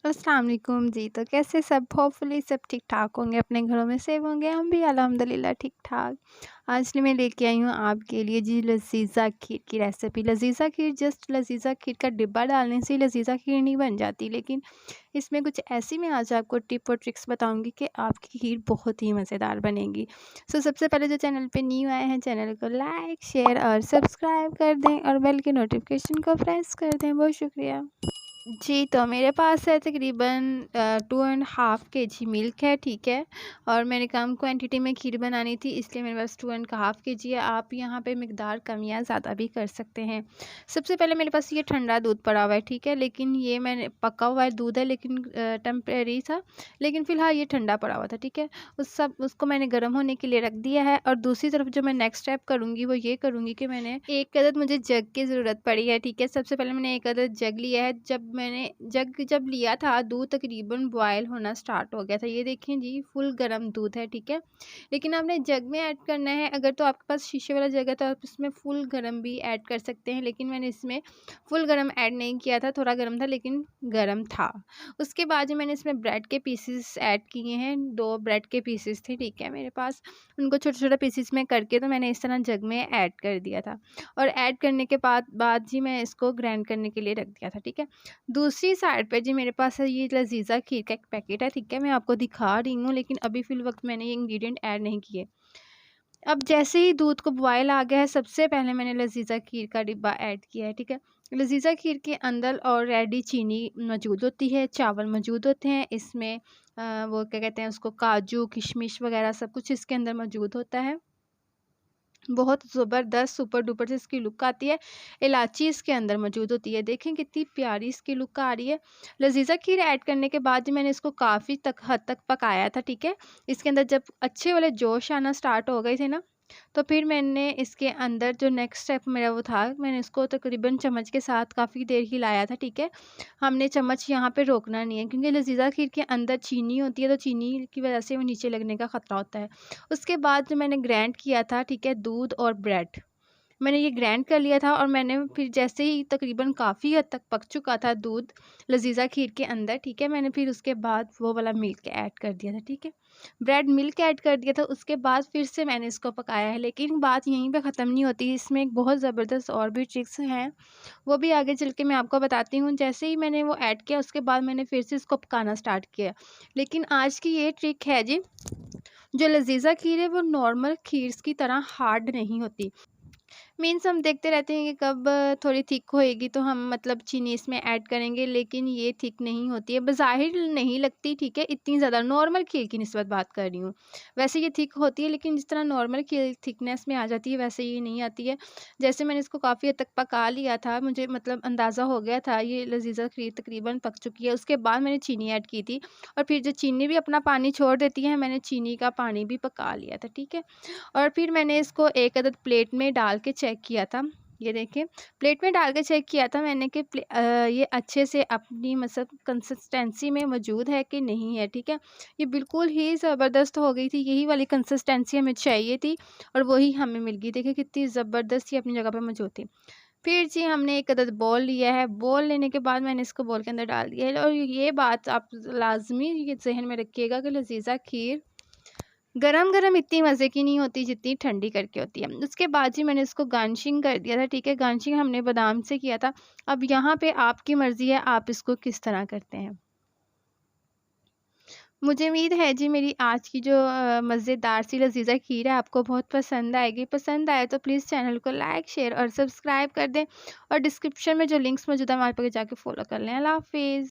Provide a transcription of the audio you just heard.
अस्सलाम वालेकुम जी। तो कैसे सब होपफुली सब ठीक-ठाक होंगे, अपने घरों में सेफ होंगे, हम भी अल्हम्दुलिल्लाह ठीक-ठाक। आज मैं लेके आई हूँ आपके लिए जी लज़ीज़ा खीर की रेसिपी। लज़ीज़ा खीर जस्ट लज़ीज़ा खीर का डिब्बा डालने से लज़ीज़ा खीर नहीं बन जाती, लेकिन इसमें कुछ ऐसी मैं आज आपको टिप और ट्रिक्स बताऊँगी कि आपकी खीर बहुत ही मज़ेदार बनेगी। सबसे पहले जो चैनल पे न्यू आए हैं, चैनल को लाइक, शेयर और सब्सक्राइब कर दें और बेल के नोटिफ़िकेशन को प्रेस कर दें। बहुत शुक्रिया। जी, तो मेरे पास है तकरीबन 2 एंड हाफ़ केजी मिल्क है, ठीक है? और मैंने कम क्वांटिटी में खीर बनानी थी, इसलिए मेरे पास 2 एंड हाफ़ केजी है। आप यहाँ पे मिकदार कम या ज़्यादा भी कर सकते हैं। सबसे पहले मेरे पास ये ठंडा दूध पड़ा हुआ है, ठीक है? लेकिन ये मैंने पका हुआ है दूध है, लेकिन टेम्परेरी था, लेकिन फ़िलहाल ये ठंडा पड़ा हुआ था, ठीक है? उसको मैंने गर्म होने के लिए रख दिया है और दूसरी तरफ जो मैं नेक्स्ट स्टेप करूँगी, वो ये करूँगी कि मैंने एक अदद मुझे जग की ज़रूरत पड़ी है, ठीक है? सबसे पहले मैंने एक अदद जग लिया है। जब लिया था, दूध तकरीबन बॉयल होना स्टार्ट हो गया था। ये देखें जी, फुल गर्म दूध है, ठीक है? लेकिन आपने जग में ऐड करना है, अगर तो आपके पास शीशे वाला जग है तो आप इसमें फुल गर्म भी ऐड कर सकते हैं, लेकिन मैंने इसमें फुल गर्म ऐड नहीं किया था, थोड़ा गर्म था लेकिन गर्म था। उसके बाद जो मैंने इसमें ब्रेड के पीसेस ऐड किए हैं, 2 ब्रेड के पीसेस थे, ठीक है मेरे पास। उनको छोटे-छोटे पीसेस में करके तो मैंने इस तरह जग में ऐड कर दिया था और ऐड करने के बाद जी मैं इसको ग्राइंड करने के लिए रख दिया था, ठीक है? दूसरी साइड पे जी मेरे पास है ये लज़ीज़ा खीर का एक पैकेट है, ठीक है? मैं आपको दिखा रही हूँ, लेकिन अभी फ़िलवक़्त मैंने ये इंग्रीडिएंट ऐड नहीं किए। अब जैसे ही दूध को बॉयल आ गया है, सबसे पहले मैंने लज़ीज़ा खीर का डिब्बा ऐड किया है, ठीक है? लज़ीज़ा खीर के अंदर ऑलरेडी चीनी मौजूद होती है, चावल मौजूद होते हैं, इसमें वो क्या कहते हैं उसको, काजू, किशमिश वग़ैरह सब कुछ इसके अंदर मौजूद होता है। बहुत ज़बरदस्त सुपर-डुपर से इसकी लुक आती है। इलायची इसके अंदर मौजूद होती है। देखें कितनी प्यारी इसकी लुक आ रही है। लज़ीज़ा खीर ऐड करने के बाद मैंने इसको काफ़ी हद तक पकाया था, ठीक है? इसके अंदर जब अच्छे वाले जोश आना स्टार्ट हो गए थे ना, तो फिर मैंने इसके अंदर जो नेक्स्ट स्टेप मेरा वो था, मैंने इसको तकरीबन चम्मच के साथ काफ़ी देर हिलाया था, ठीक है? हमने चम्मच यहाँ पे रोकना नहीं है, क्योंकि लज़ीज़ा खीर के अंदर चीनी होती है, तो चीनी की वज़ह से वो नीचे लगने का ख़तरा होता है। उसके बाद जो मैंने ग्राइंड किया था, ठीक है, दूध और ब्रेड, मैंने ये ग्राइंड कर लिया था और मैंने फिर जैसे ही तकरीबन काफ़ी हद तक पक चुका था दूध लज़ीज़ा खीर के अंदर, ठीक है, मैंने फिर उसके बाद वो वाला मिल्क ऐड कर दिया था, ठीक है। ब्रेड मिल्क ऐड कर दिया था, उसके बाद फिर से मैंने इसको पकाया है, लेकिन बात यहीं पे ख़त्म नहीं होती, इसमें एक बहुत ज़बरदस्त और भी ट्रिक्स हैं, वो भी आगे चल के मैं आपको बताती हूँ। जैसे ही मैंने वो ऐड किया, उसके बाद मैंने फिर से इसको पकाना स्टार्ट किया। लेकिन आज की ये ट्रिक है जी, जो लज़ीज़ा खीर है वो नॉर्मल खीर की तरह हार्ड नहीं होती। मीन्स हम देखते रहते हैं कि कब थोड़ी थिक होएगी तो हम मतलब चीनी इसमें ऐड करेंगे, लेकिन ये थिक नहीं होती है, बज़ाहिर नहीं लगती, ठीक है, इतनी ज़्यादा नॉर्मल खीर की निस्बत बात कर रही हूँ। वैसे ये थिक होती है, लेकिन जिस तरह नॉर्मल खीर थिकनेस में आ जाती है, वैसे ये नहीं आती है। जैसे मैंने इसको काफ़ी हद तक पका लिया था, मुझे मतलब अंदाज़ा हो गया था ये लज़ीज़ा खीर तकरीबन पक चुकी है। उसके बाद मैंने चीनी ऐड की थी और फिर जो चीनी भी अपना पानी छोड़ देती है, मैंने चीनी का पानी भी पका लिया था, ठीक है। और फिर मैंने इसको एक अदद प्लेट में डाल के चेक किया था। ये देखिए, प्लेट में डाल के चेक किया था मैंने कि ये अच्छे से अपनी मतलब कंसिस्टेंसी में मौजूद है कि नहीं है, ठीक है? ये बिल्कुल ही ज़बरदस्त हो गई थी, यही वाली कंसिस्टेंसी हमें चाहिए थी और वही हमें मिल गई। देखिए कितनी ज़बरदस्त ये अपनी जगह पे मौजूद थी। फिर जी हमने एक अदद बॉल लिया है, बॉल लेने के बाद मैंने इसको बॉल के अंदर डाल दिया है और ये बात आप लाज़मी ये ज़हन में रखिएगा कि लज़ीज़ा खीर गरम-गरम इतनी मज़े की नहीं होती जितनी ठंडी करके होती है। उसके बाद जी मैंने इसको गार्निशिंग कर दिया था, ठीक है? गार्निशिंग हमने बादाम से किया था। अब यहाँ पे आपकी मर्ज़ी है आप इसको किस तरह करते हैं। मुझे उम्मीद है जी मेरी आज की जो मज़ेदार सी लज़ीज़ा खीर है आपको बहुत पसंद आएगी। पसंद आए तो प्लीज़ चैनल को लाइक, शेयर और सब्सक्राइब कर दें और डिस्क्रिप्शन में जो लिंक्स मौजूद है वहाँ पे जाके फ़ॉलो कर लें। अल्लाह हाफ़िज़।